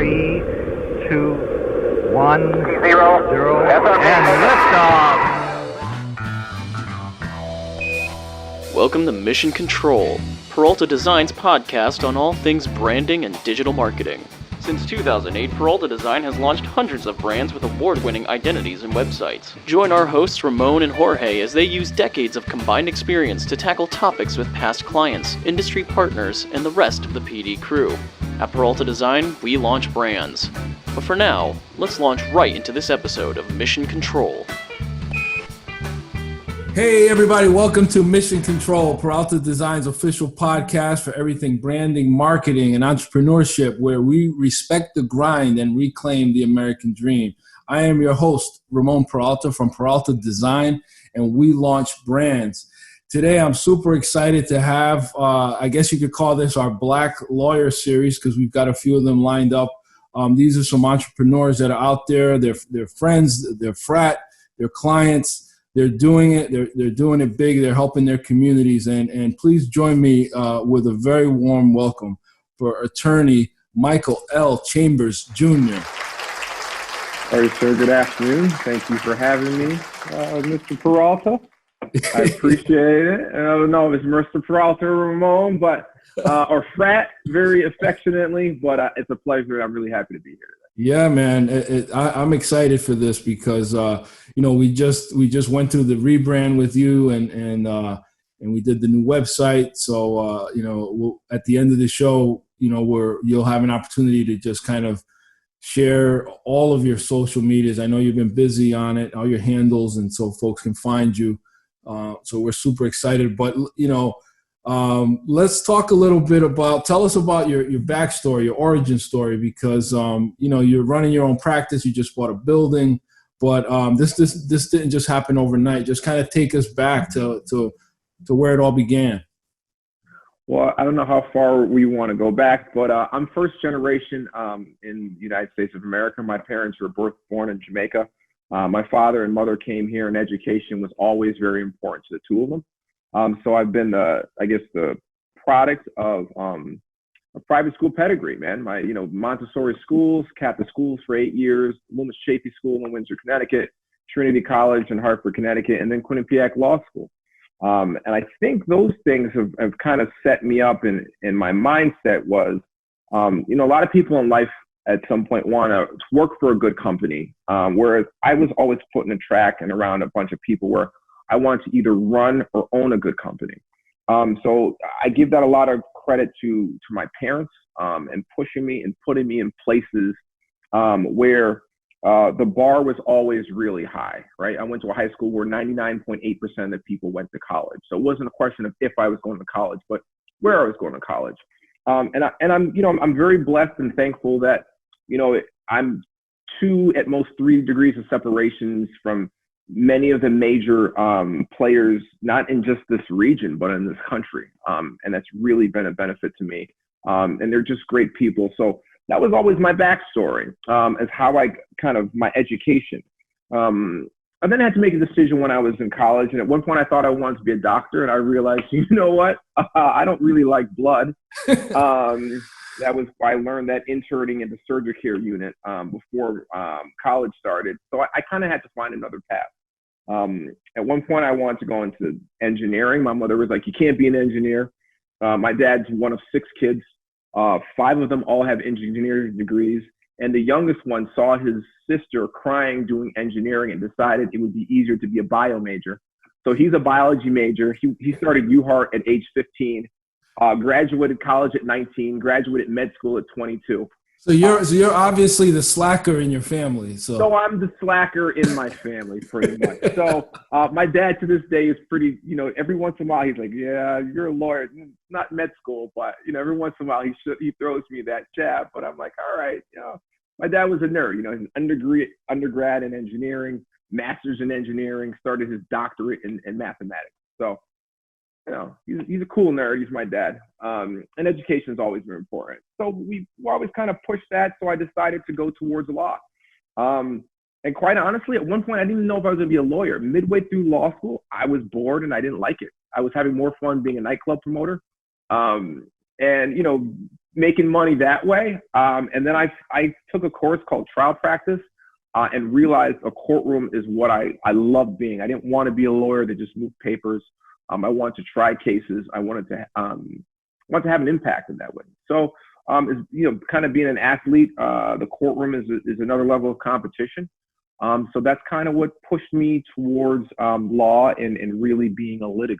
3, 2, 1, 0, and liftoff. Welcome to Mission Control, Peralta Design's podcast on all things branding and digital marketing. Since 2008, Peralta Design has launched hundreds of brands with award-winning identities and websites. Join our hosts Ramon and Jorge as they use decades of combined experience to tackle topics with past clients, industry partners, and the rest of the PD crew. At Peralta Design, we launch brands. But for now, let's launch right into this episode of Mission Control. Hey everybody, welcome to Mission Control, Peralta Design's official podcast for everything branding, marketing, and entrepreneurship, where we respect the grind and reclaim the American dream. I am your host, Ramon Peralta from Peralta Design, and we launch brands. Today, I'm super excited to have, I guess you could call this our Black Lawyer series, because we've got a few of them lined up. These are some entrepreneurs that are out there. They're friends, they're frat, they're clients. They're doing it. They're doing it big. They're helping their communities. And please join me with a very warm welcome for attorney Michael L. Chambers, Jr. All right, sir. Good afternoon. Thank you for having me, Mr. Peralta. I appreciate it. I don't know if it's Mr. Peralta or Ramon, but or frat, very affectionately. But it's a pleasure. I'm really happy to be here today. Yeah, man. I'm excited for this because we just went through the rebrand with you and we did the new website. So at the end of the show, you'll have an opportunity to just kind of share all of your social medias. I know you've been busy on it, all your handles, and so folks can find you. So we're super excited. But let's talk a little bit tell us about your backstory, your origin story, because, you're running your own practice. You just bought a building, but this didn't just happen overnight. Just kind of take us back to where it all began. Well, I don't know how far we want to go back, but I'm first generation in the United States of America. My parents were born in Jamaica. My father and mother came here, and education was always very important to the two of them. So I've been the product of a private school pedigree, man. My, Montessori schools, Catholic schools for 8 years, Loomis Chaffee School in Windsor, Connecticut, Trinity College in Hartford, Connecticut, and then Quinnipiac Law School. And I think those things have kind of set me up in my mindset was, a lot of people in life at some point want to work for a good company, whereas I was always put in a track and around a bunch of people where I want to either run or own a good company. So I give that a lot of credit to my parents and pushing me and putting me in places where the bar was always really high, right? I went to a high school where 99.8% of people went to college. So it wasn't a question of if I was going to college, but where I was going to college. I'm very blessed and thankful that, I'm 2, at most 3 degrees of separations from many of the major players, not in just this region, but in this country. And that's really been a benefit to me. And they're just great people. So that was always my backstory as how I my education. And then I had to make a decision when I was in college. And at one point I thought I wanted to be a doctor. And I realized, you know what? I don't really like blood. That was why I learned that interning in the surgery care unit before college started. So I kind of had to find another path. At one point I wanted to go into engineering. My mother was like, you can't be an engineer. My dad's one of 6 kids. 5 of them all have engineering degrees. And the youngest one saw his sister crying doing engineering and decided it would be easier to be a bio major. So he's a biology major. He started UHart at age 15. Graduated college at 19, graduated med school at 22. So you're obviously the slacker in your family. So I'm the slacker in my family, pretty much. So my dad to this day is pretty, every once in a while he's like, yeah, you're a lawyer, not med school, but every once in a while he throws me that jab. But I'm like, all right, my dad was a nerd. He's an undergrad in engineering, master's in engineering, started his doctorate in mathematics. So he's a cool nerd. He's my dad. And education has always been important. So we always kind of pushed that. So I decided to go towards law. And quite honestly, at one point, I didn't even know if I was going to be a lawyer. Midway through law school, I was bored and I didn't like it. I was having more fun being a nightclub promoter. and, making money that way. And then I took a course called trial practice and realized a courtroom is what I love being. I didn't want to be a lawyer that just moved papers. I wanted to try cases. I wanted to have an impact in that way. So, kind of being an athlete, the courtroom is another level of competition. So that's kind of what pushed me towards law and really being a litigator.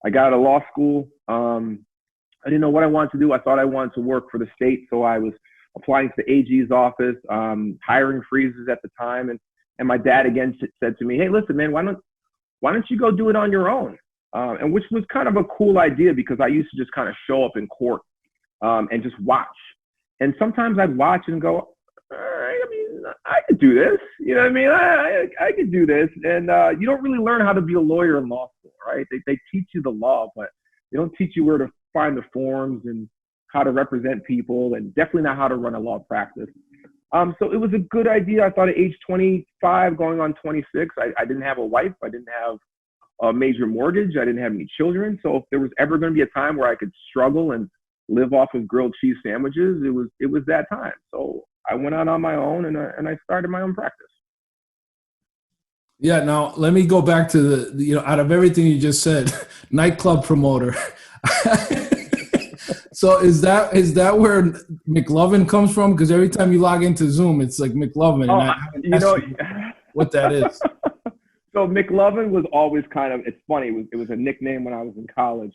I got out of law school. I didn't know what I wanted to do. I thought I wanted to work for the state, so I was applying to the AG's office, hiring freezes at the time, and my dad again said to me, "Hey, listen, man, why don't you go do it on your own?" And which was kind of a cool idea because I used to just kind of show up in court and just watch. And sometimes I'd watch and go, "All right, I mean, I could do this. You know what I mean? I could do this." And you don't really learn how to be a lawyer in law school, right? They teach you the law, but they don't teach you where to find the forms and how to represent people, and definitely not how to run a law practice. So it was a good idea. I thought at age 25, going on 26, I didn't have a wife. I didn't have a major mortgage. I didn't have any children. So if there was ever going to be a time where I could struggle and live off of grilled cheese sandwiches, it was that time. So I went out on my own and I started my own practice. Yeah. Now let me go back to the, out of everything you just said, nightclub promoter. So is that where McLovin comes from? Because every time you log into Zoom, it's like McLovin. And what that is. So McLovin was always kind of, it's funny, it was a nickname when I was in college.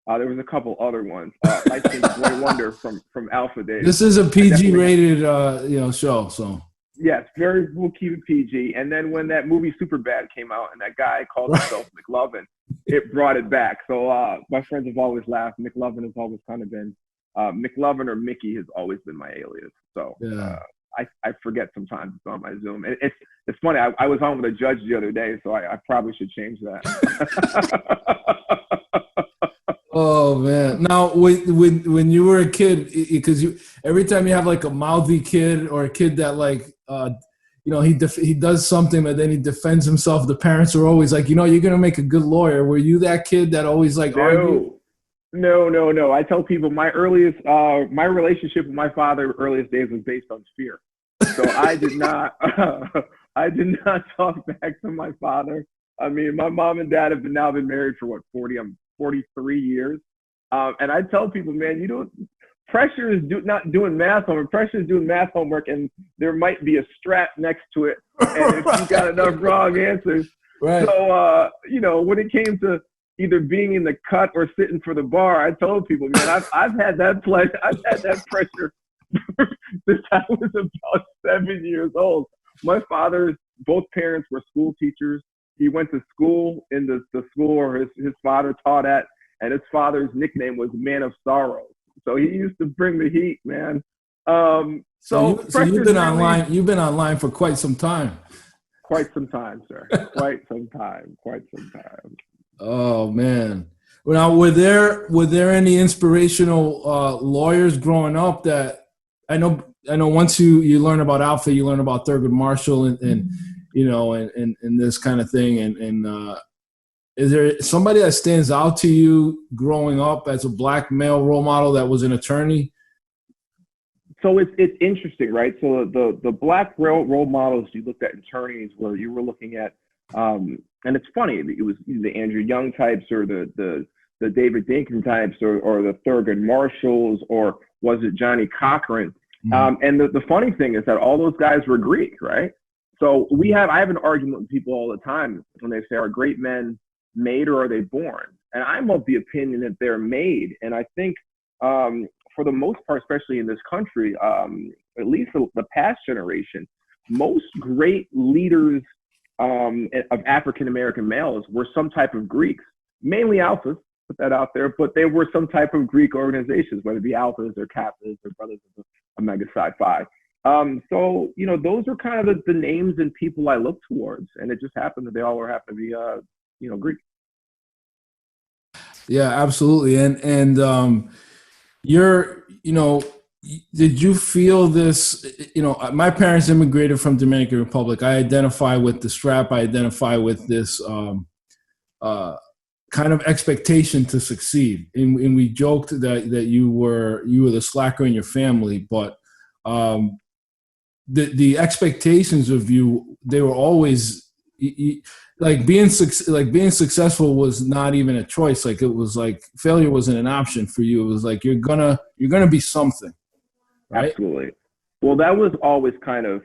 There was a couple other ones. Like Boy Wonder from Alpha Days. This is a PG rated show. So yes, we'll keep it PG. And then when that movie Superbad came out and that guy called himself McLovin, it brought it back. So my friends have always laughed. McLovin has always kind of been McLovin, or Mickey has always been my alias. So yeah. I forget sometimes it's on my Zoom. And it's funny. I was on with a judge the other day, so I probably should change that. Oh man! Now, when you were a kid, because every time you have like a mouthy kid or a kid that like he does something but then he defends himself, the parents are always like, you're gonna make a good lawyer. Were you that kid that always like argued? No. I tell people my relationship with my father earliest days was based on fear. So I did not talk back to my father. I mean, my mom and dad have now been married for 43 years. And I tell people, man, pressure is not doing math homework. Pressure is doing math homework, and there might be a strat next to it. And if you got enough wrong answers. Right. So, when it came to either being in the cut or sitting for the bar, I told people, man, I've had that pleasure. I've had that pressure since I was about 7 years old. My both parents were school teachers. He went to school in the school where his father taught at, and his father's nickname was Man of Sorrows. So he used to bring the heat, man. So you've been online. You've been online for quite some time. Quite some time, sir. Quite some time. Oh man! Now, were there any inspirational lawyers growing up that I know? Once you learn about Alpha, you learn about Thurgood Marshall and this kind of thing. And is there somebody that stands out to you growing up as a black male role model that was an attorney? So it's interesting, right? So the black role models you looked at attorneys where you were looking at, and it's funny, it was the Andrew Young types or the David Dinkins types or the Thurgood Marshalls, or was it Johnny Cochran? Mm-hmm. And the funny thing is that all those guys were Greek, right? So I have an argument with people all the time when they say, are great men made or are they born? And I'm of the opinion that they're made. And I think for the most part, especially in this country, at least the past generation, most great leaders of African-American males were some type of Greeks, mainly Alphas, put that out there, but they were some type of Greek organizations, whether it be Alphas or Kappas or Brothers of Omega Psi Phi. So, those are kind of the names and people I look towards, and it just happened that they all happen to be, Greek. Yeah, absolutely. And did you feel this, my parents immigrated from Dominican Republic. I identify with the strap. I identify with this kind of expectation to succeed. And we joked that you were the slacker in your family, but the expectations of you, they were always like being successful was not even a choice. Like it was like failure wasn't an option for you. It was like you're gonna be something, right? Absolutely. Well, that was always kind of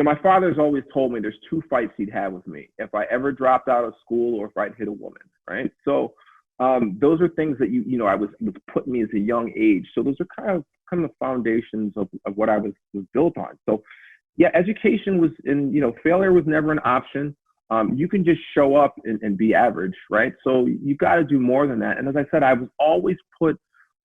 my father's always told me there's two fights he'd have with me: if I ever dropped out of school or if I'd hit a woman, right? So those are things that I was put me as a young age. So those are kind of the foundations of what I was built on. So yeah, education was failure was never an option. You can just show up and be average, right? So you got to do more than that. And as I said, I was always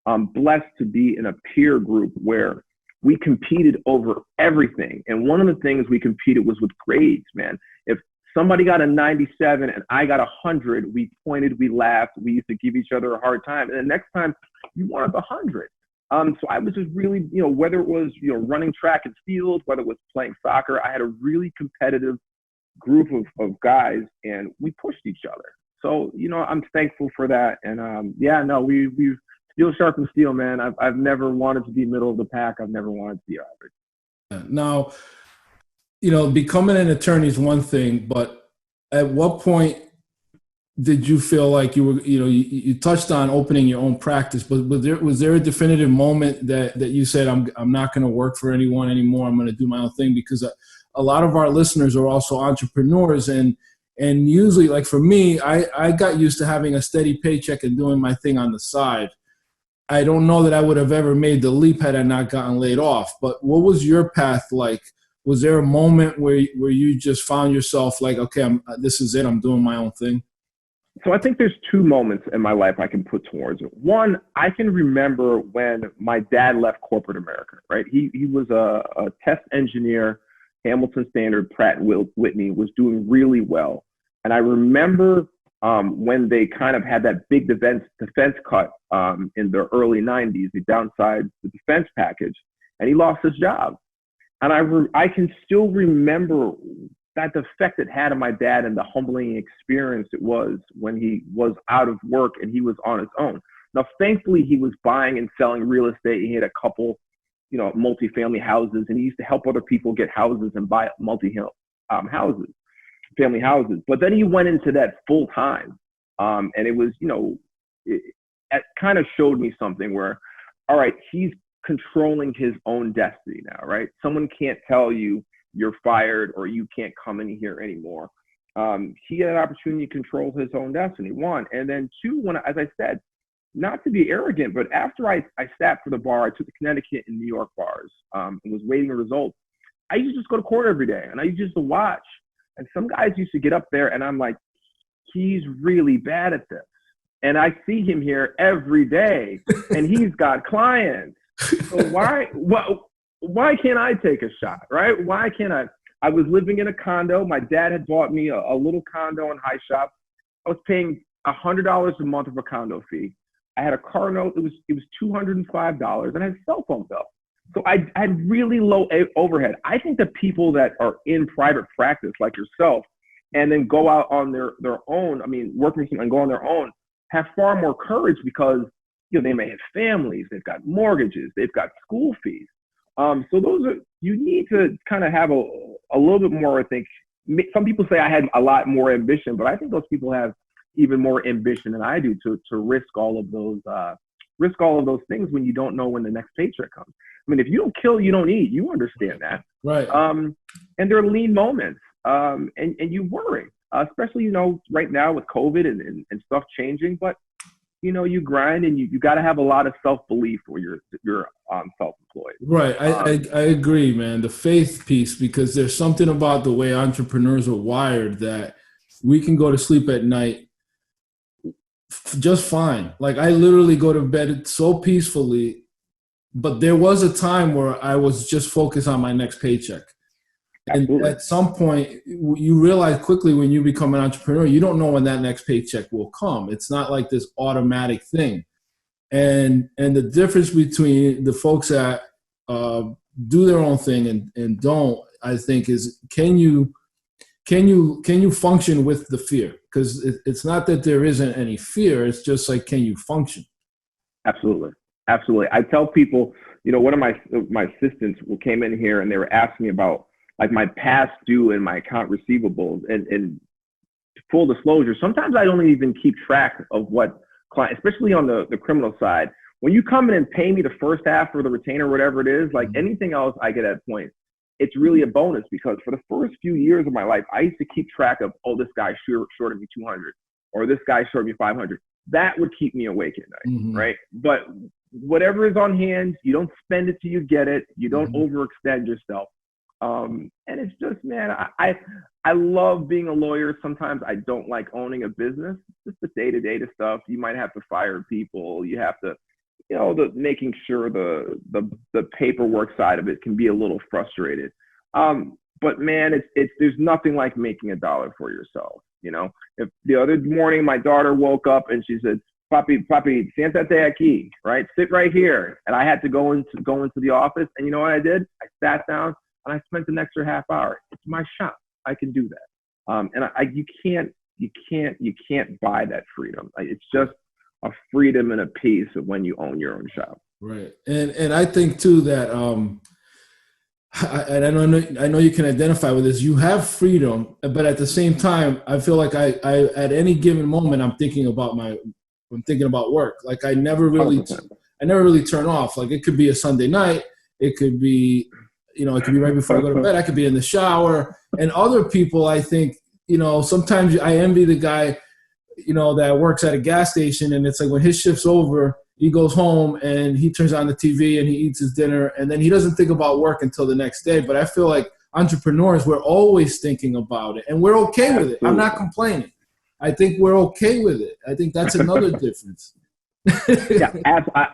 blessed to be in a peer group where we competed over everything. And one of the things we competed was with grades, man. If somebody got a 97 and I got 100, we pointed, we laughed, we used to give each other a hard time. And the next time you wanted the 100. So I was just really, whether it was, running track and field, whether it was playing soccer, I had a really competitive group of guys, and we pushed each other. So, I'm thankful for that. And we steel sharpens steel, man. I've never wanted to be middle of the pack. I've never wanted to be average. Now, becoming an attorney is one thing, but at what point did you feel like you were, you touched on opening your own practice, but was there a definitive moment that you said, I'm not going to work for anyone anymore. I'm going to do my own thing? Because a lot of our listeners are also entrepreneurs, and usually, like for me, I got used to having a steady paycheck and doing my thing on the side. I don't know that I would have ever made the leap had I not gotten laid off. But what was your path like? Was there a moment where you just found yourself like, okay, this is it, I'm doing my own thing? So I think there's two moments in my life I can put towards it. One, I can remember when my dad left corporate America, right? He was a test engineer, Hamilton Standard, Pratt & Whitney, was doing really well. And I remember when they kind of had that big defense cut in the early 90s, they downsized the defense package, and he lost his job. And I can still remember that the effect it had on my dad and the humbling experience it was when he was out of work and he was on his own. Now, thankfully, he was buying and selling real estate. He had a couple, multifamily houses, and he used to help other people get houses and buy family houses. But then he went into that full time. And it was, it kind of showed me something where, all right, he's controlling his own destiny now, right? Someone can't tell you you're fired or you can't come in here anymore. He had an opportunity to control his own destiny, one. And then two, as I said, not to be arrogant, but after I sat for the bar, I took the Connecticut and New York bars and was waiting the results. I used to just go to court every day, and I used to watch. And some guys used to get up there, and I'm like, he's really bad at this. And I see him here every day, and he's got clients. So why can't I take a shot, right? Why can't I? I was living in a condo. My dad had bought me a little condo in High Shop. I was paying $100 a month of a condo fee. I had a car note. It was $205, and I had a cell phone bill. So I had really low overhead. I think the people that are in private practice, like yourself, and then go out on their own, work and go on their own, have far more courage because they may have families, they've got mortgages, they've got school fees. So you need to kind of have a little bit more, I think. Some people say I had a lot more ambition, but I think those people have even more ambition than I do to risk all of those things when you don't know when the next paycheck comes. If you don't kill, you don't eat. You understand that. Right. And there are lean moments. And you worry, especially, right now with COVID and stuff changing, but you grind, and you got to have a lot of self-belief when you're self-employed. Right. I agree, man. The faith piece, because there's something about the way entrepreneurs are wired that we can go to sleep at night just fine. Like I literally go to bed so peacefully, but there was a time where I was just focused on my next paycheck. Absolutely. And at some point you realize quickly when you become an entrepreneur, you don't know when that next paycheck will come. It's not like this automatic thing. And the difference between the folks that do their own thing and don't, I think, is can you can you function with the fear? Because it's not that there isn't any fear. It's just like, can you function? Absolutely. Absolutely. I tell people, one of my assistants came in here and they were asking me about like my past due and my account receivables, and full disclosure, sometimes I don't even keep track of what client, especially on the criminal side. When you come in and pay me the first half or the retainer, whatever it is, like anything else I get at point, it's really a bonus, because for the first few years of my life, I used to keep track of, oh, this guy shorted me 200 or this guy shorted me 500. That would keep me awake at night, right? But whatever is on hand, you don't spend it till you get it. You don't overextend yourself. And it's just, man, I love being a lawyer. Sometimes I don't like owning a business. Just the day-to-day stuff. You might have to fire people. You have to, making sure the paperwork side of it can be a little frustrated. But man, there's nothing like making $1 for yourself. If the other morning my daughter woke up and she said, Papi, siéntate aquí, right? Sit right here. And I had to go into the office. And you know what I did? I sat down and I spent an extra half hour. It's my shop. I can do that. And you can't buy that freedom. It's just a freedom and a peace of when you own your own shop. Right. And I think too that, and I know you can identify with this. You have freedom, but at the same time, I feel like I at any given moment, I'm thinking about work. Like I never really turn off. Like it could be a Sunday night. It could be, it could be right before I go to bed. I could be in the shower. And other people, I think, sometimes I envy the guy, that works at a gas station, and it's like when his shift's over, he goes home and he turns on the TV and he eats his dinner, and then he doesn't think about work until the next day. But I feel like entrepreneurs, we're always thinking about it, and we're okay with it. I'm not complaining. I think we're okay with it. I think that's another difference. Yeah,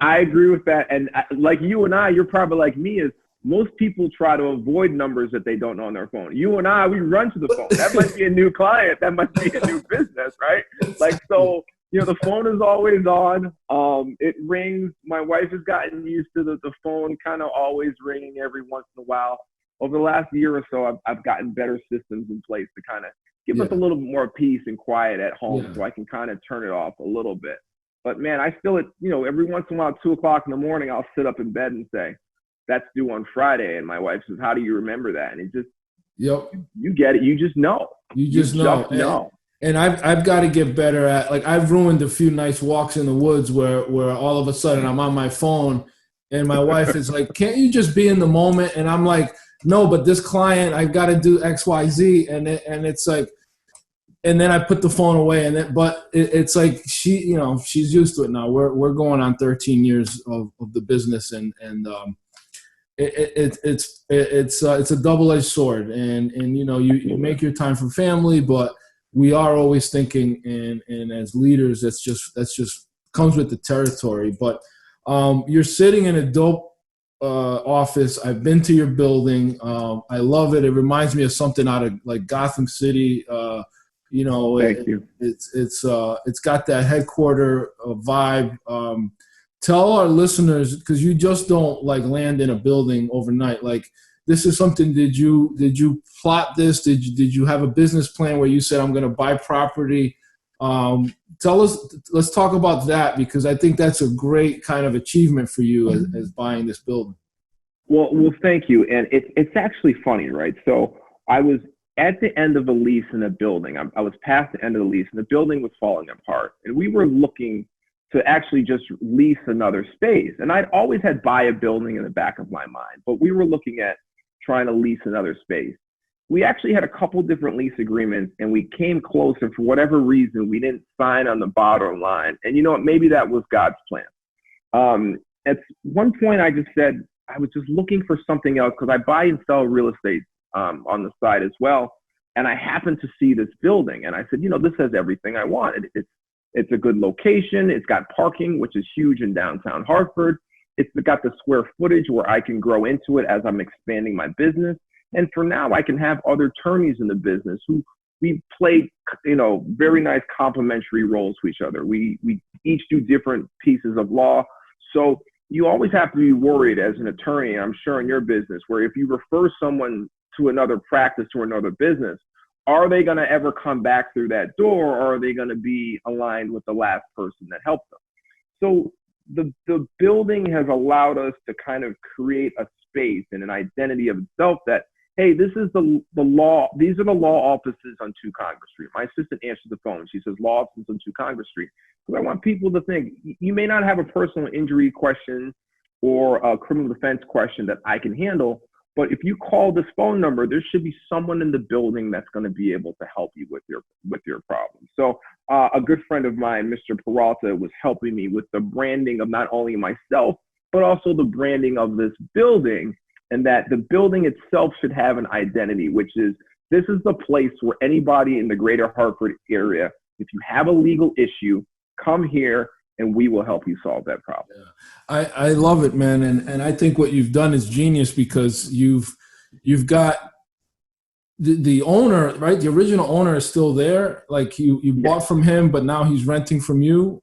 I agree with that. And like you and I, you're probably like me, is most people try to avoid numbers that they don't know on their phone. You and I, we run to the phone. That might be a new client. That might be a new business, right? Like, so, the phone is always on. It rings. My wife has gotten used to the phone kind of always ringing every once in a while. Over the last year or so, I've gotten better systems in place to kind of give us a little bit more peace and quiet at home, so I can kind of turn it off a little bit. But man, I still, every once in a while, 2 o'clock in the morning, I'll sit up in bed and say, that's due on Friday. And my wife says, how do you remember that? And it just, you get it. You just know. You just know. And I've got to get better at, like, I've ruined a few nice walks in the woods where all of a sudden I'm on my phone and my wife is like, can't you just be in the moment? And I'm like, no, but this client, I've got to do X, Y, Z. And it's like, and then I put the phone away, but it's like she's used to it now. We're going on 13 years of the business, and it's a double-edged sword, and you make your time for family, but we are always thinking, and as leaders, that's just comes with the territory. But you're sitting in a dope office. I've been to your building. I love it. It reminds me of something out of like Gotham City. Thank you. It's got that headquarter vibe. Tell our listeners, because you just don't like land in a building overnight. Like, this is something. Did you plot this? Did you have a business plan where you said, I'm going to buy property? Tell us. Let's talk about that, because I think that's a great kind of achievement for you as buying this building. Well, thank you. And it's actually funny, right? So I was at the end of a lease in a building. I was past the end of the lease, and the building was falling apart. And we were looking to actually just lease another space. And I'd always had buy a building in the back of my mind, but we were looking at trying to lease another space. We actually had a couple different lease agreements, and we came closer. For whatever reason, we didn't sign on the bottom line. And you know what? Maybe that was God's plan. At one point, I just said, I was just looking for something else, because I buy and sell real estate on the side as well. And I happened to see this building, and I said, this has everything I wanted. It's a good location. It's got parking, which is huge in downtown Hartford. It's got the square footage where I can grow into it as I'm expanding my business. And for now, I can have other attorneys in the business who we play, very nice complementary roles to each other. We each do different pieces of law. So you always have to be worried as an attorney, I'm sure in your business, where if you refer someone to another practice or another business, are they going to ever come back through that door, or are they going to be aligned with the last person that helped them? So the building has allowed us to kind of create a space and an identity of itself that, hey, this is the law. These are the law offices on 2 Congress Street. My assistant answers the phone. She says, law offices on 2 Congress Street. Because I want people to think, you may not have a personal injury question or a criminal defense question that I can handle, but if you call this phone number, there should be someone in the building that's going to be able to help you with your problem. So a good friend of mine, Mr. Peralta, was helping me with the branding of not only myself, but also the branding of this building, and that the building itself should have an identity, which is, this is the place where anybody in the greater Hartford area, if you have a legal issue, come here and we will help you solve that problem. Yeah. I love it, man. And I think what you've done is genius, because you've got the owner, right? The original owner is still there. Like you bought from him, but now he's renting from you.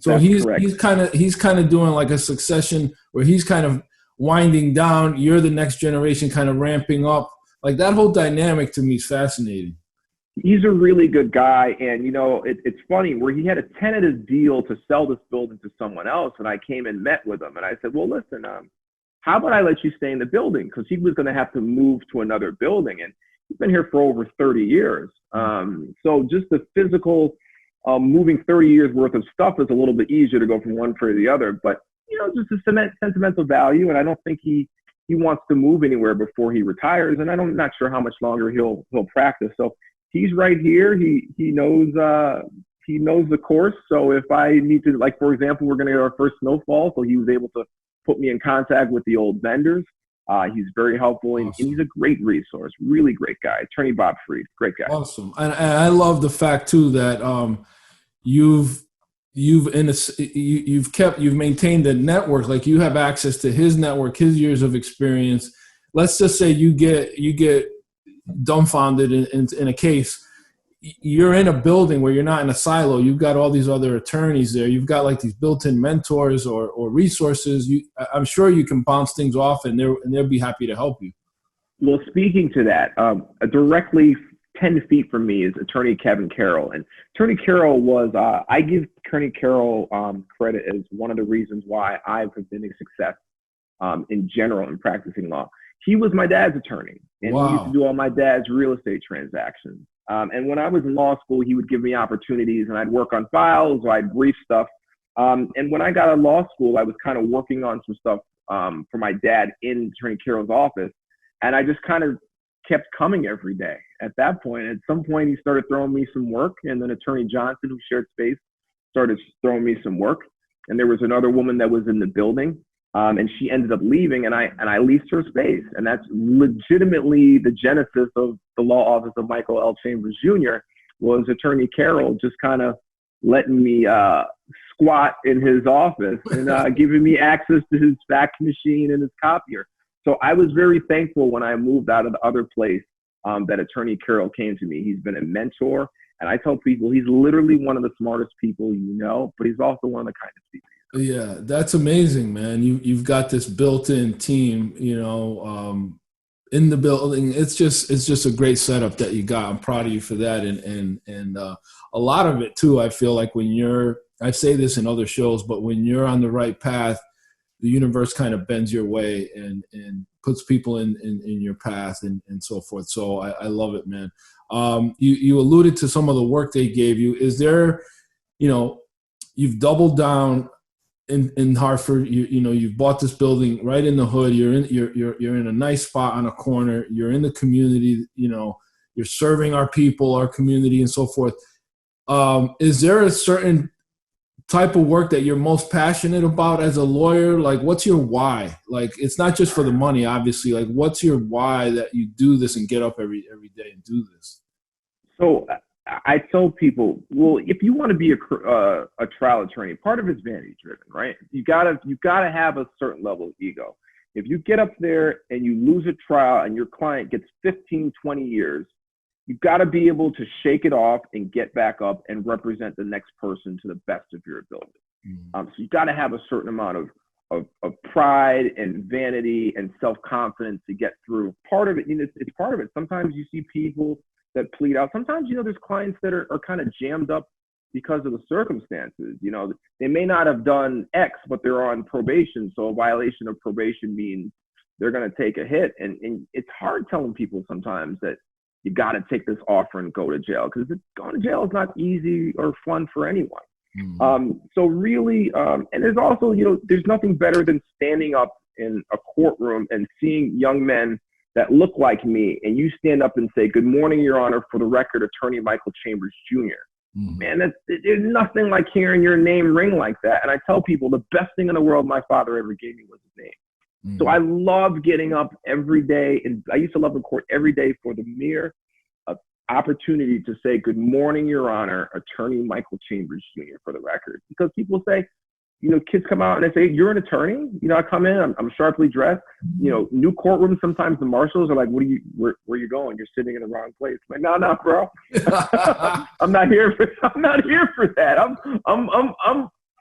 So he's kind of doing like a succession where he's kind of winding down. You're the next generation kind of ramping up. Like that whole dynamic to me is fascinating. He's a really good guy. And, you know, it's funny where he had a tentative deal to sell this building to someone else. And I came and met with him and I said, well, listen, how about I let you stay in the building? Because he was going to have to move to another building. And he's been here for over 30 years. So just the physical moving 30 years worth of stuff is a little bit easier to go from one for the other. But, you know, just a sentimental value. And I don't think he wants to move anywhere before he retires. And I'm not sure how much longer he'll practice. So he's right here. He knows the course. So if I need to, like, for example, we're going to get our first snowfall. So he was able to put me in contact with the old vendors. He's very helpful, and he's a great resource. Really great guy. Attorney Bob Freed, great guy. Awesome. And I love the fact too that you've maintained a network. Like you have access to his network, his years of experience. Let's just say you get dumbfounded in a case. You're in a building where you're not in a silo. You've got all these other attorneys there. You've got like these built-in mentors or resources. I'm sure you can bounce things off, and they'll be happy to help you. Well, speaking to that, directly 10 feet from me is Attorney Kevin Carroll. And Attorney Carroll was, I give Attorney Carroll credit as one of the reasons why I've been a success in general in practicing law. He was my dad's attorney, and he used to do all my dad's real estate transactions. And when I was in law school, he would give me opportunities, and I'd work on files, or I'd brief stuff. And when I got out of law school, I was kind of working on some stuff for my dad in Attorney Carroll's office, and I just kind of kept coming every day. At that point, at some point, he started throwing me some work, and then Attorney Johnson, who shared space, started throwing me some work. And there was another woman that was in the building, and she ended up leaving, and I leased her space. And that's legitimately the genesis of the law office of Michael L. Chambers Jr. was Attorney Carroll just kind of letting me squat in his office and giving me access to his fax machine and his copier. So I was very thankful when I moved out of the other place that Attorney Carroll came to me. He's been a mentor, and I tell people he's literally one of the smartest people you know, but he's also one of the kindest people. Yeah, that's amazing, man. You've got this built-in team, you know, in the building. It's just a great setup that you got. I'm proud of you for that. And a lot of it too, I feel like I say this in other shows, but when you're on the right path, the universe kind of bends your way and puts people in your path and so forth. So I love it, man. You alluded to some of the work they gave you. Is there, you know, you've doubled down in Hartford, you know, you've bought this building right in the hood. You're in a nice spot on a corner. You're in the community. You know, you're serving our people, our community, and so forth. Is there a certain type of work that you're most passionate about as a lawyer? Like, what's your why? Like, it's not just for the money, obviously. Like, what's your why that you do this and get up every day and do this? So I tell people, well, if you want to be a trial attorney, part of it's vanity driven, right? You gotta have a certain level of ego. If you get up there and you lose a trial and your client gets 15, 20 years, you've got to be able to shake it off and get back up and represent the next person to the best of your ability. So you got to have a certain amount of pride and vanity and self-confidence to get through. Part of it, you know, it's part of it. Sometimes you see people that plead out. Sometimes, there's clients that are kind of jammed up because of the circumstances. They may not have done X, but they're on probation. So a violation of probation means they're going to take a hit. And it's hard telling people sometimes that you got to take this offer and go to jail, because going to jail is not easy or fun for anyone. So really, and there's also, there's nothing better than standing up in a courtroom and seeing young men that look like me, and you stand up and say, "Good morning, Your Honor, for the record, Attorney Michael Chambers Jr." Man, there's nothing like hearing your name ring like that. And I tell people the best thing in the world my father ever gave me was his name. So I love getting up every day, and I used to love the court every day for the mere opportunity to say, "Good morning, Your Honor, Attorney Michael Chambers Jr." for the record. Because people say, kids come out and they say, "You're an attorney?" I come in, I'm sharply dressed. New courtrooms, sometimes the marshals are like, where are you going? You're sitting in the wrong place. I'm like, no, bro. I'm not here for that.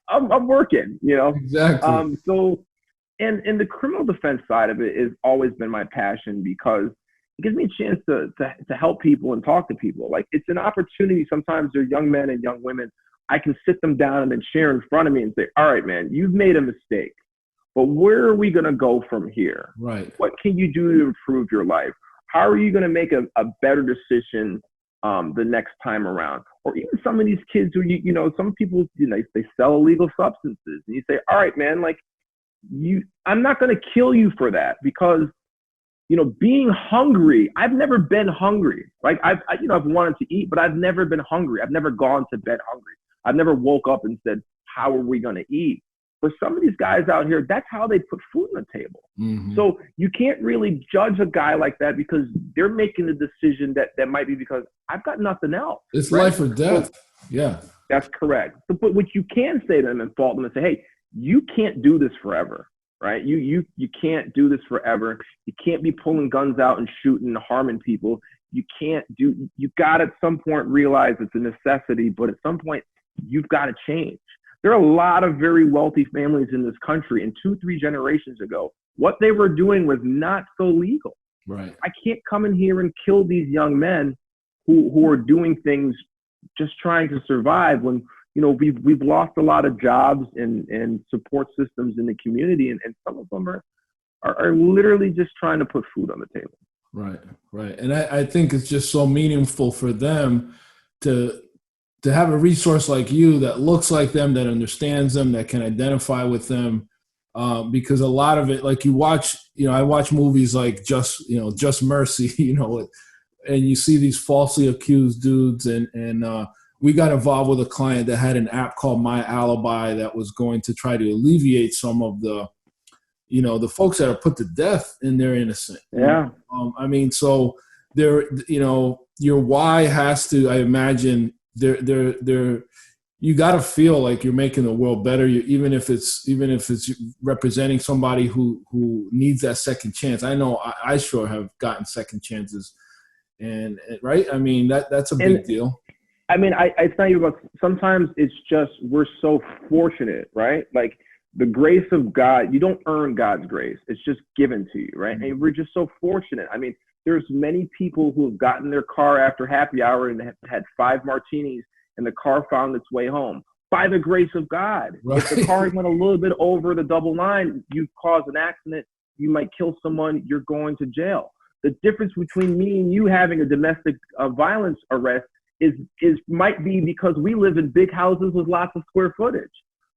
I'm working, Exactly. So, and the criminal defense side of it has always been my passion, because it gives me a chance to help people and talk to people. Like, it's an opportunity. Sometimes they're young men and young women. I can sit them down and then share in front of me and say, "All right, man, you've made a mistake, but where are we going to go from here? Right. What can you do to improve your life? How are you going to make a better decision the next time around?" Or even some of these kids who, some people, they sell illegal substances, and you say, "All right, man, like, I'm not going to kill you for that, because being hungry, I've never been hungry. Like, I've wanted to eat, but I've never been hungry. I've never gone to bed hungry. I've never woke up and said, how are we going to eat?" For some of these guys out here, that's how they put food on the table. So you can't really judge a guy like that, because they're making a decision that might be because I've got nothing else. It's life or death. So, yeah. That's correct. So, but what you can say to them and fault them and say, "Hey, you can't do this forever." Right? You can't do this forever. You can't be pulling guns out and shooting and harming people. You got to at some point realize it's a necessity, but at some point you've got to change. There are a lot of very wealthy families in this country, and 2-3 generations ago, what they were doing was not so legal. Right. I can't come in here and kill these young men who are doing things just trying to survive, when we've lost a lot of jobs and support systems in the community, and some of them are literally just trying to put food on the table. Right. And I think it's just so meaningful for them to have a resource like you that looks like them, that understands them, that can identify with them. Because a lot of it, like I watch movies like Just Mercy, and you see these falsely accused dudes, and we got involved with a client that had an app called My Alibi that was going to try to alleviate some of the folks that are put to death and they're innocent. Yeah. So your why has to, I imagine, you got to feel like you're making the world better. Even if it's representing somebody who needs that second chance. I know I sure have gotten second chances, and right. I mean, that's a big deal. I mean, it's not even about, sometimes it's just, we're so fortunate, right? Like, the grace of God, you don't earn God's grace. It's just given to you, right? And we're just so fortunate. I mean, there's many people who have gotten their car after happy hour and had 5 martinis, and the car found its way home by the grace of God. Right. If the car went a little bit over the double line, you caused an accident, you might kill someone, you're going to jail. The difference between me and you having a domestic violence arrest might be because we live in big houses with lots of square footage.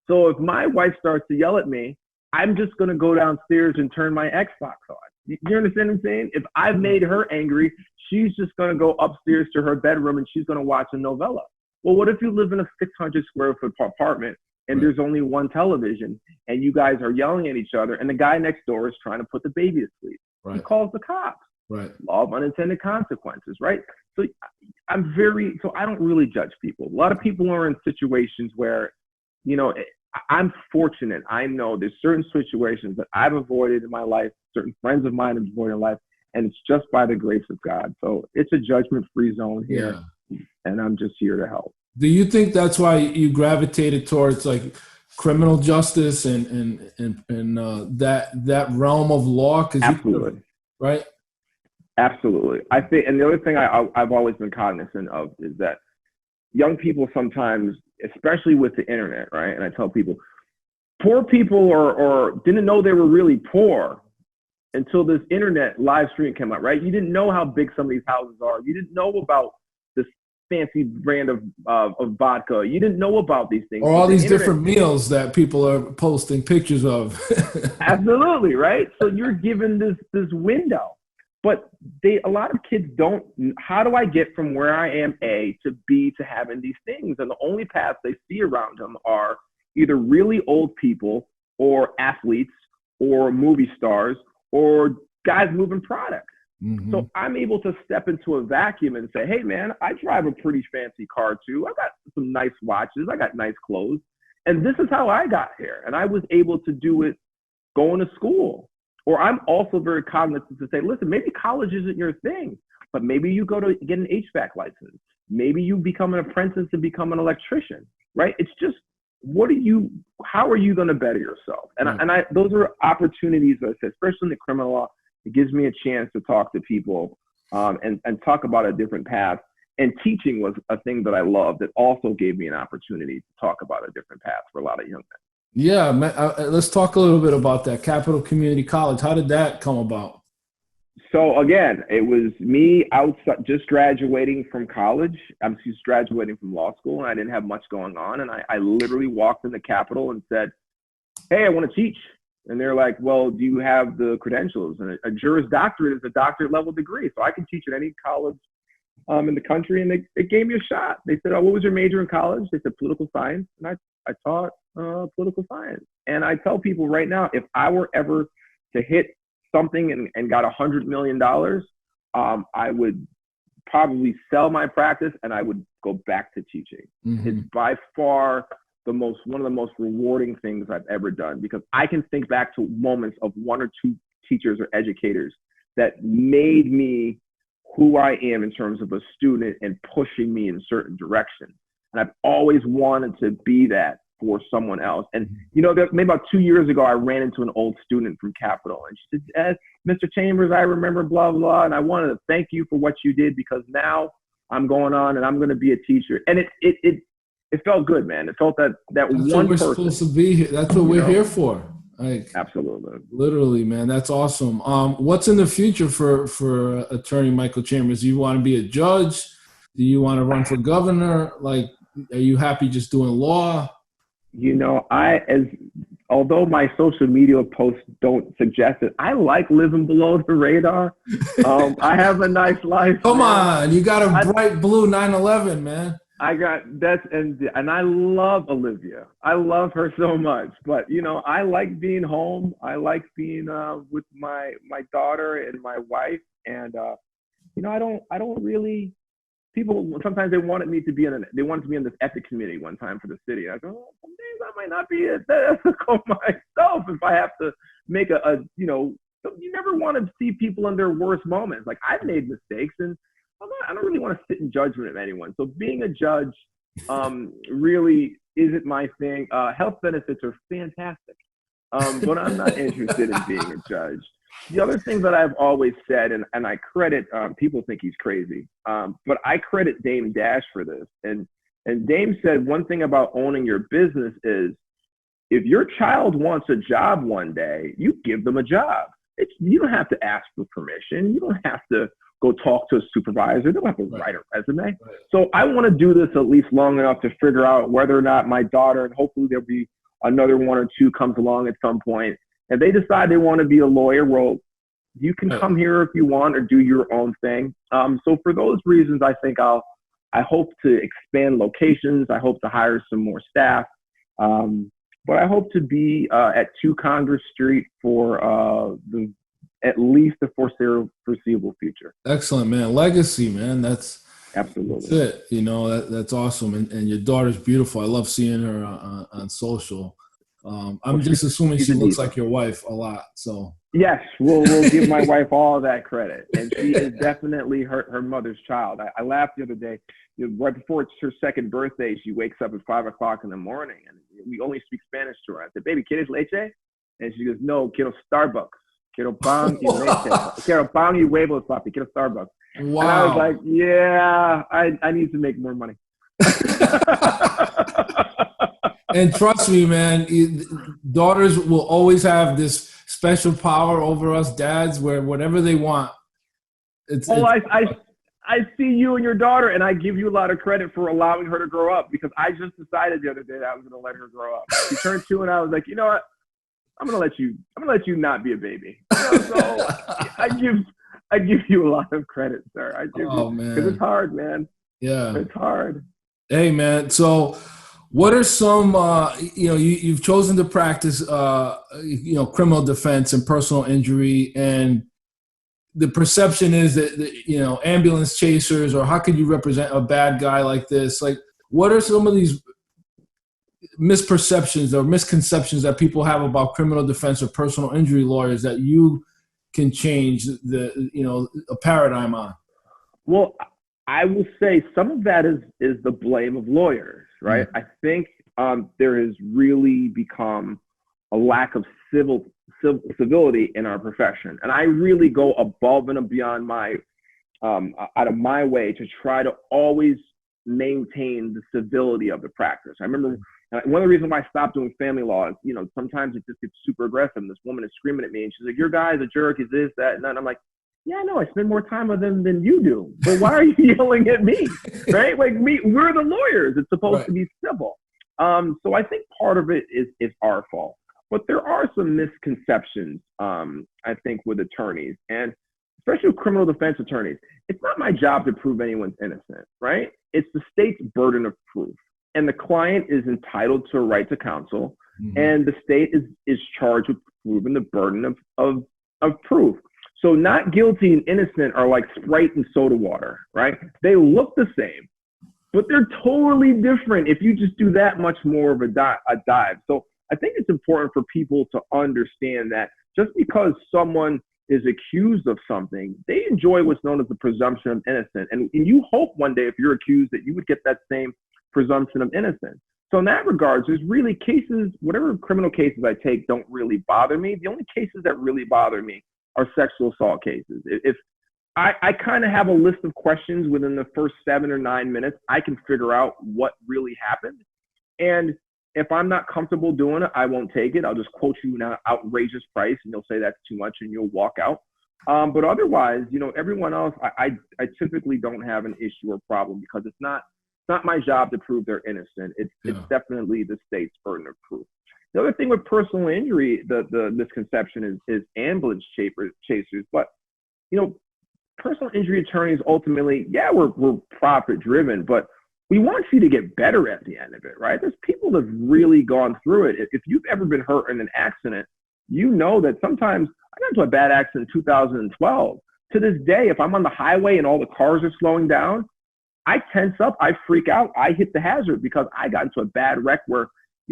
So if my wife starts to yell at me, I'm just going to go downstairs and turn my Xbox on. You understand what I'm saying? If I've made her angry, she's just going to go upstairs to her bedroom and she's going to watch a novella. Well, what if you live in a 600 square foot apartment and there's only one television and you guys are yelling at each other and the guy next door is trying to put the baby to sleep? Right. He calls the cops. Right. Law of unintended consequences, right? So I don't really judge people. A lot of people are in situations where, I'm fortunate. I know there's certain situations that I've avoided in my life, certain friends of mine have avoided in life, and it's just by the grace of God. So it's a judgment-free zone here, and I'm just here to help. Do you think that's why you gravitated towards like criminal justice and that realm of law? Absolutely. Right? Absolutely. I think, and the other thing I've always been cognizant of is that young people sometimes, especially with the internet, right? And I tell people, poor people or didn't know they were really poor until this internet live stream came out, right? You didn't know how big some of these houses are. You didn't know about this fancy brand of vodka. You didn't know about these things. Or all these different meals that people are posting pictures of. Absolutely, right? So you're given this window. But a lot of kids don't, how do I get from where I am, A, to B, to having these things? And the only paths they see around them are either really old people or athletes or movie stars or guys moving products. Mm-hmm. So I'm able to step into a vacuum and say, hey, man, I drive a pretty fancy car too. I got some nice watches. I got nice clothes. And this is how I got here. And I was able to do it going to school. Or I'm also very cognizant to say, listen, maybe college isn't your thing, but maybe you go to get an HVAC license. Maybe you become an apprentice and become an electrician, right? It's just, how are you going to better yourself? And those are opportunities, I said, especially in the criminal law. It gives me a chance to talk to people and talk about a different path. And teaching was a thing that I loved that also gave me an opportunity to talk about a different path for a lot of young men. Yeah, let's talk a little bit about that. Capital Community College. How did that come about? So again, it was me outside, just graduating from college. I'm just graduating from law school, and I didn't have much going on. And I literally walked in the Capitol and said, hey, I want to teach. And they're like, well, do you have the credentials? And a Juris Doctorate is a doctorate level degree. So I can teach at any college in the country. And they gave me a shot. They said, oh, what was your major in college? They said political science. And I taught political science. And I tell people right now, if I were ever to hit something and got $100 million, I would probably sell my practice and I would go back to teaching. Mm-hmm. It's by far one of the most rewarding things I've ever done, because I can think back to moments of one or two teachers or educators that made me who I am in terms of a student and pushing me in certain directions. And I've always wanted to be that for someone else. And, maybe about 2 years ago, I ran into an old student from Capitol, and she said, Mr. Chambers, I remember blah, blah, and I wanted to thank you for what you did, because now I'm going on and I'm going to be a teacher. And it felt good, man. It felt that That's one what we're person. supposed to be here. That's what we're here for. Like, absolutely. Literally, man. That's awesome. What's in the future for Attorney Michael Chambers? Do you want to be a judge? Do you want to run for governor? Like, are you happy just doing law? Although my social media posts don't suggest it, I like living below the radar. I have a nice life. Come on, you got a bright blue 911, man. I got and I love Olivia. I love her so much. But I like being home. I like being with my daughter and my wife. And I don't really. People sometimes they wanted to be in this ethics committee one time for the city. I go, some days I might not be ethical myself if I have to make you never want to see people in their worst moments. Like, I've made mistakes, and I don't really want to sit in judgment of anyone. So being a judge really isn't my thing. Health benefits are fantastic, but I'm not interested in being a judge. The other thing that I've always said, and I credit, people think he's crazy, but I credit Dame Dash for this. And Dame said one thing about owning your business is, if your child wants a job one day, you give them a job. You don't have to ask for permission. You don't have to go talk to a supervisor. You don't have to write a resume. Right. So I want to do this at least long enough to figure out whether or not my daughter, and hopefully there'll be another one or two comes along at some point, if they decide they want to be a lawyer, well, you can come here if you want or do your own thing. So for those reasons, I think I hope to expand locations. I hope to hire some more staff. But I hope to be at 2 Congress Street for at least the foreseeable future. Excellent, man. Legacy, man. That's absolutely it. That's awesome. And your daughter's beautiful. I love seeing her on social. I'm just assuming she looks like your wife a lot. So yes, we'll give my wife all that credit, and she is definitely her mother's child. I laughed the other day, right before it's her 2nd birthday. She wakes up at 5 o'clock in the morning, and we only speak Spanish to her. I said, "Baby, ¿quieres leche?" And she goes, "No, quiero Starbucks." Quiero pan y leche. Quiero pan y huevos, papi. Quiero Starbucks. Wow. And I was like, yeah, I need to make more money. And trust me, man, daughters will always have this special power over us dads where whatever they want. I see you and your daughter, and I give you a lot of credit for allowing her to grow up, because I just decided the other day that I was going to let her grow up. She turned 2, and I was like, you know what? I'm going to let you not be a baby. So I give you a lot of credit, sir. I give you, man. Because it's hard, man. Yeah. It's hard. Hey, man. So what are some, you've chosen to practice, criminal defense and personal injury, and the perception is that, ambulance chasers, or how could you represent a bad guy like this? Like, what are some of these misperceptions or misconceptions that people have about criminal defense or personal injury lawyers that you can change a paradigm on? Well, I will say some of that is the blame of lawyers, right? Mm-hmm. I think there has really become a lack of civility in our profession, and I really go above and beyond my out of my way to try to always maintain the civility of the practice. I remember one of the reasons why I stopped doing family law is, sometimes it just gets super aggressive, and this woman is screaming at me, and she's like, "Your guy's a jerk, he's this, that, and that." And I'm like, yeah, no, I spend more time with them than you do. But why are you yelling at me, right? Like, we're the lawyers. It's supposed to be civil. So I think part of it is our fault. But there are some misconceptions, I think, with attorneys, and especially with criminal defense attorneys. It's not my job to prove anyone's innocent, right? It's the state's burden of proof. And the client is entitled to a right to counsel, and the state is charged with proving the burden of proof. So not guilty and innocent are like Sprite and soda water, right? They look the same, but they're totally different if you just do that much more of a dive. So I think it's important for people to understand that just because someone is accused of something, they enjoy what's known as the presumption of innocence. And you hope one day, if you're accused, that you would get that same presumption of innocence. So in that regard, there's really cases, whatever criminal cases I take don't really bother me. The only cases that really bother me are sexual assault cases. If I kind of have a list of questions within the first 7 or 9 minutes, I can figure out what really happened. And if I'm not comfortable doing it, I won't take it. I'll just quote you an outrageous price, and you'll say that's too much, and you'll walk out. But otherwise, everyone else, I typically don't have an issue or problem, because it's not my job to prove they're innocent. It's definitely the state's burden of proof. The other thing with personal injury, the misconception is ambulance chasers. But, personal injury attorneys ultimately, we're profit driven, but we want you to get better at the end of it, right? There's people that have really gone through it. If you've ever been hurt in an accident, you know that sometimes I got into a bad accident in 2012. To this day, if I'm on the highway and all the cars are slowing down, I tense up, I freak out, I hit the hazard, because I got into a bad wreck where,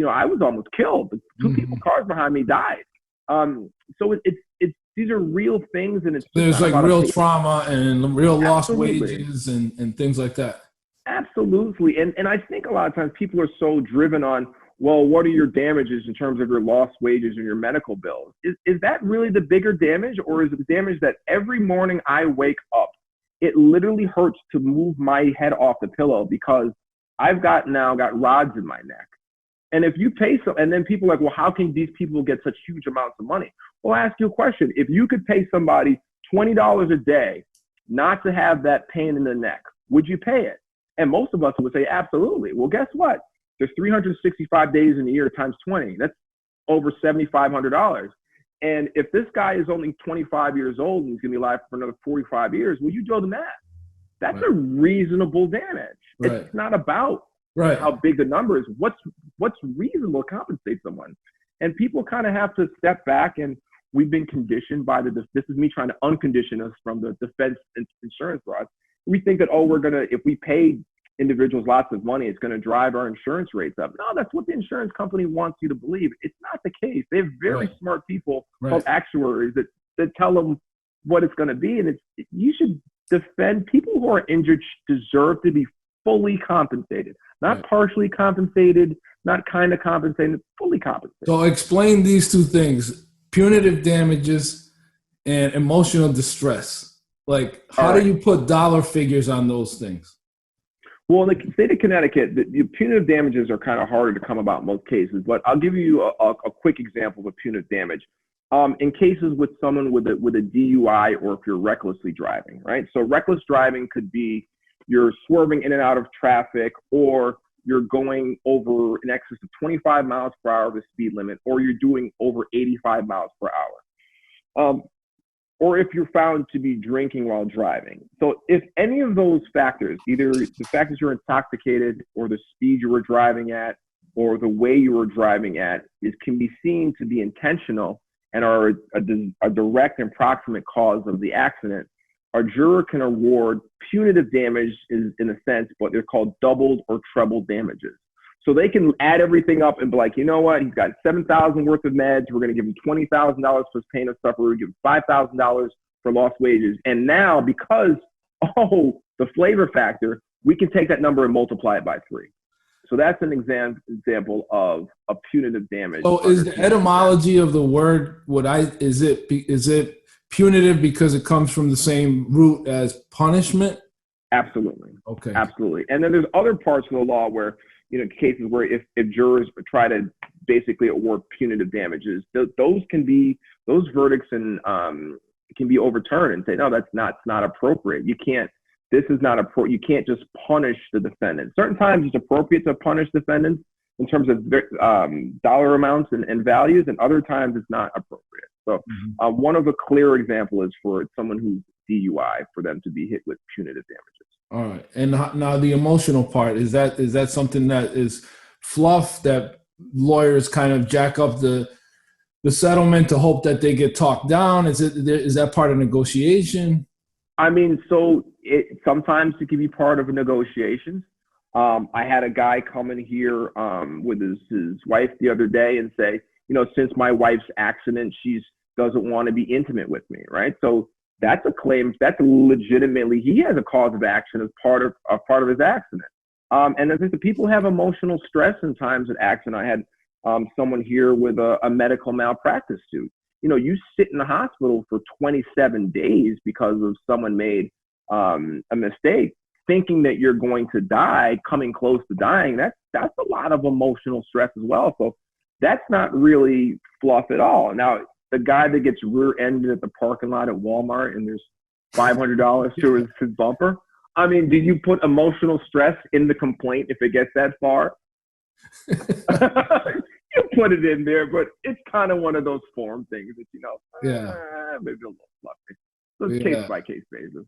I was almost killed. The two cars behind me died. So it's these are real things, and there's like real trauma and real lost wages and things like that. Absolutely. And I think a lot of times people are so driven on, well, what are your damages in terms of your lost wages and your medical bills? Is that really the bigger damage, or is it the damage that every morning I wake up, it literally hurts to move my head off the pillow because I've got rods in my neck? And if you pay and then people are like, well, how can these people get such huge amounts of money? Well, I'll ask you a question. If you could pay somebody $20 a day not to have that pain in the neck, would you pay it? And most of us would say, absolutely. Well, guess what? There's 365 days in a year times 20. That's over $7,500. And if this guy is only 25 years old and he's going to be alive for another 45 years, will you do the math? That's a reasonable damage. Right. It's not about how big the number is. What's reasonable to compensate someone? And people kind of have to step back, and we've been conditioned by this is me trying to uncondition us from the defense insurance laws. We think that, if we pay individuals lots of money, it's going to drive our insurance rates up. No, that's what the insurance company wants you to believe. It's not the case. They have very smart people called actuaries that tell them what it's going to be. And you should defend people who are injured deserve to be fully compensated, not partially compensated, not kind of compensated, fully compensated. So explain these two things: punitive damages and emotional distress. Like, how do you put dollar figures on those things? Well, in the state of Connecticut, the punitive damages are kind of harder to come about in most cases, but I'll give you a quick example of a punitive damage. In cases with someone with a DUI, or if you're recklessly driving, right? So reckless driving could be you're swerving in and out of traffic, or you're going over in excess of 25 miles per hour of the speed limit, or you're doing over 85 miles per hour. Or if you're found to be drinking while driving. So if any of those factors, either the fact that you're intoxicated, or the speed you were driving at, or the way you were driving at, can be seen to be intentional and are a direct and proximate cause of the accident, a juror can award punitive damage in a sense, but they're called doubled or trebled damages. So they can add everything up and be like, you know what, he's got $7,000 worth of meds. We're going to give him $20,000 for his pain and suffering. We're going to give him $5,000 for lost wages. And now, because, the flavor factor, we can take that number and multiply it by 3. So that's an example of a punitive damage. So is the etymology of the word, is it punitive because it comes from the same root as punishment? Absolutely. Okay. Absolutely. And then there's other parts of the law where, cases where if jurors try to basically award punitive damages, those verdicts and can be overturned and say, no, that's not appropriate. You can't just punish the defendant. Certain times it's appropriate to punish defendants in terms of dollar amounts and values, and other times it's not appropriate. So one of the clear example is for someone who's DUI, for them to be hit with punitive damages. All right. And now the emotional part, is that something that is fluff that lawyers kind of jack up the settlement to hope that they get talked down? Is that part of negotiation? I mean, so sometimes it can be part of a negotiation. I had a guy come in here with his wife the other day and say, since my wife's accident, she doesn't want to be intimate with me, right? So that's a claim. That's legitimately, he has a cause of action as part of his accident. And I think the people have emotional stress in times of accident. I had someone here with a medical malpractice suit. You sit in the hospital for 27 days because of someone made a mistake, thinking that you're going to die, coming close to dying. That's a lot of emotional stress as well. So that's not really fluff at all. Now, the guy that gets rear-ended at the parking lot at Walmart and there's $500 to his bumper. I mean, do you put emotional stress in the complaint if it gets that far? You put it in there, but it's kind of one of those form things that, maybe a little fluffy. So it's case-by-case basis.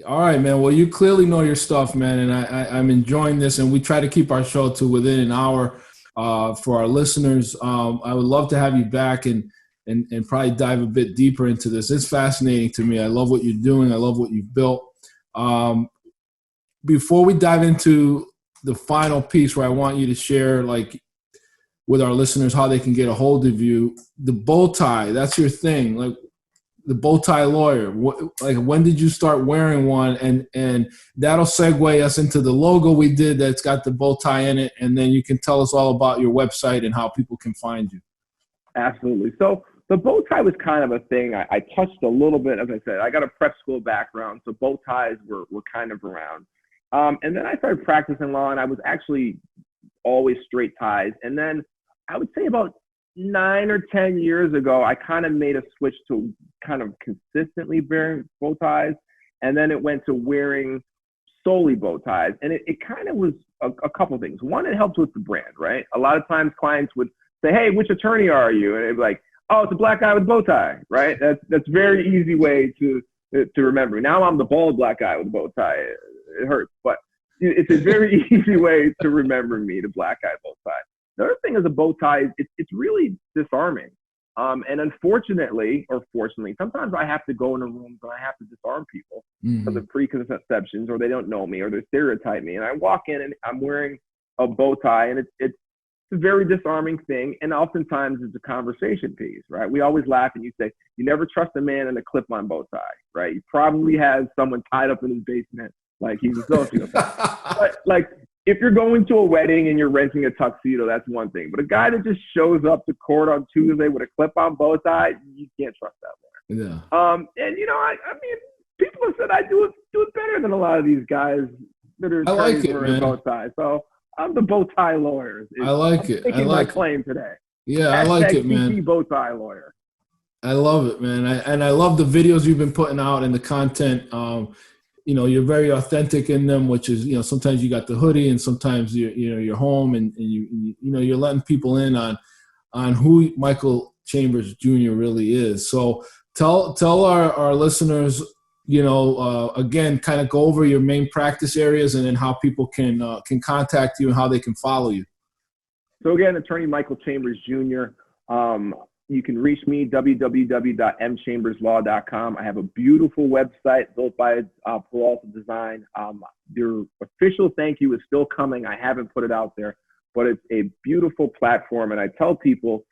All right, man. Well, you clearly know your stuff, man, and I'm enjoying this, and we try to keep our show to within an hour for our listeners. I would love to have you back and probably dive a bit deeper into this. It's fascinating to me. I love what you're doing. I love what you've built. Before we dive into the final piece where I want you to share, like, with our listeners how they can get a hold of you, the bow tie, that's your thing. Like, the bow tie lawyer, when did you start wearing one? And that'll segue us into the logo we did that's got the bow tie in it. And then you can tell us all about your website and how people can find you. Absolutely. So the bow tie was kind of a thing. I touched a little bit, as I said, I got a prep school background, so bow ties were kind of around. And then I started practicing law, and I was actually always straight ties. And then I would say about 9 or 10 years ago, I kind of made a switch to kind of consistently wearing bow ties. And then it went to wearing solely bow ties. And it kind of was a couple things. One, it helped with the brand, right? A lot of times clients would say, hey, which attorney are you? And it'd be like, oh, it's a black guy with a bow tie, right? That's a very easy way to remember. Now I'm the bald black guy with a bow tie. It hurts, but it's a very easy way to remember me, the black guy bow tie. The other thing is a bow tie, it's really disarming. And unfortunately, or fortunately, sometimes I have to go into rooms and I have to disarm people because of preconceptions, or they don't know me, or they stereotype me. And I walk in and I'm wearing a bow tie, and it's a very disarming thing. And oftentimes it's a conversation piece, right? We always laugh and you say, you never trust a man in a clip-on bow tie, right? He probably has someone tied up in his basement, like he's a sociopath. But like, if you're going to a wedding and you're renting a tuxedo, that's one thing. But a guy that just shows up to court on Tuesday with a clip-on bow tie, you can't trust that Yeah. And I mean, people have said I do it better than a lot of these guys that are I like attorneys it, wearing man. bow ties. So I'm the bow tie lawyer. I like I'm it. I making my like it. claim today. Yeah, I like it, CT man. bow tie lawyer. I love it, man. And I love the videos you've been putting out and the content. You're very authentic in them, which is, sometimes you got the hoodie and sometimes you're home and you're letting people in on who Michael Chambers Jr. really is. So tell our listeners, again, kind of go over your main practice areas and then how people can contact you and how they can follow you. So again, attorney Michael Chambers Jr. You can reach me, www.mchamberslaw.com. I have a beautiful website built by Peralta Design. Your official thank you is still coming. I haven't put it out there, but it's a beautiful platform. And I tell people,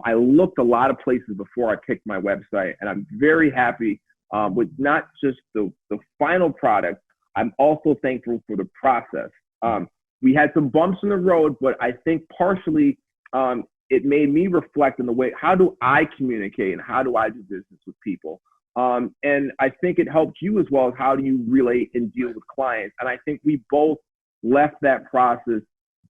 I looked a lot of places before I picked my website, and I'm very happy with not just the final product. I'm also thankful for the process. We had some bumps in the road, but I think partially it made me reflect on the way, how do I communicate and how do I do business with people? And I think it helped you as well as how do you relate and deal with clients. And I think we both left that process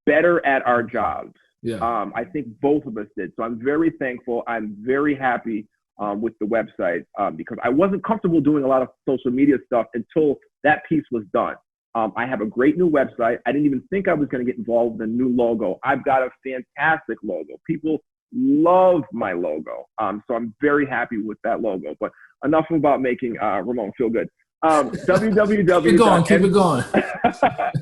better at our jobs. Yeah. I think both of us did. So I'm very thankful. I'm very happy with the website because I wasn't comfortable doing a lot of social media stuff until that piece was done. I have a great new website. I didn't even think I was going to get involved in a new logo. I've got a fantastic logo. People love my logo. So I'm very happy with that logo. But enough about making Ramon feel good. www. Keep it going.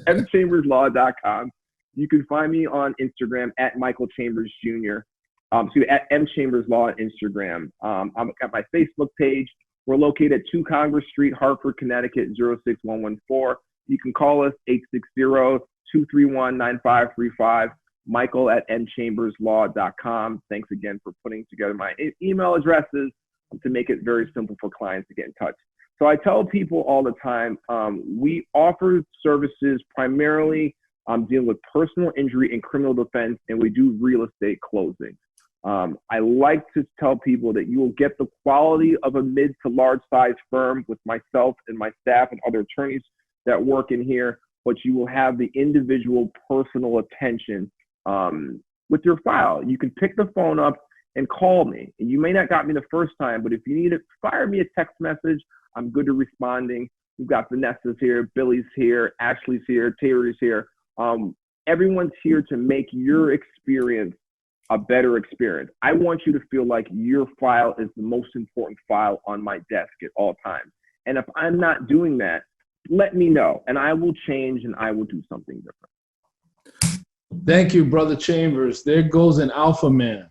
mchamberslaw.com. You can find me on Instagram at Michael Chambers Jr. At mchamberslaw on Instagram. I'm at my Facebook page. We're located at 2 Congress Street, Hartford, Connecticut, 06114. You can call us 860-231-9535. Michael at mchamberslaw.com. Thanks again for putting together my email addresses to make it very simple for clients to get in touch. So I tell people all the time, we offer services primarily dealing with personal injury and criminal defense, and we do real estate closing. I like to tell people that you will get the quality of a mid to large size firm with myself and my staff and other attorneys that work in here, but you will have the individual personal attention with your file. You can pick the phone up and call me. And you may not got me the first time, but if you need it, fire me a text message. I'm good at responding. We've got Vanessa's here, Billy's here, Ashley's here, Terry's here. Everyone's here to make your experience a better experience. I want you to feel like your file is the most important file on my desk at all times. And if I'm not doing that, let me know, and I will change and I will do something different. Thank you, Brother Chambers. There goes an alpha man.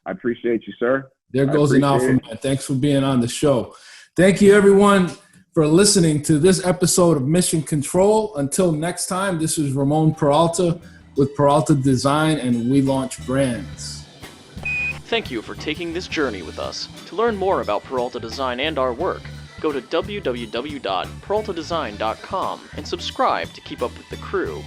I appreciate you, sir. There goes an alpha man. Thanks for being on the show. Thank you, everyone, for listening to this episode of Mission Control. Until next time, this is Ramon Peralta with Peralta Design and We Launch Brands. Thank you for taking this journey with us. To learn more about Peralta Design and our work, go to www.peraltadesign.com and subscribe to keep up with the crew.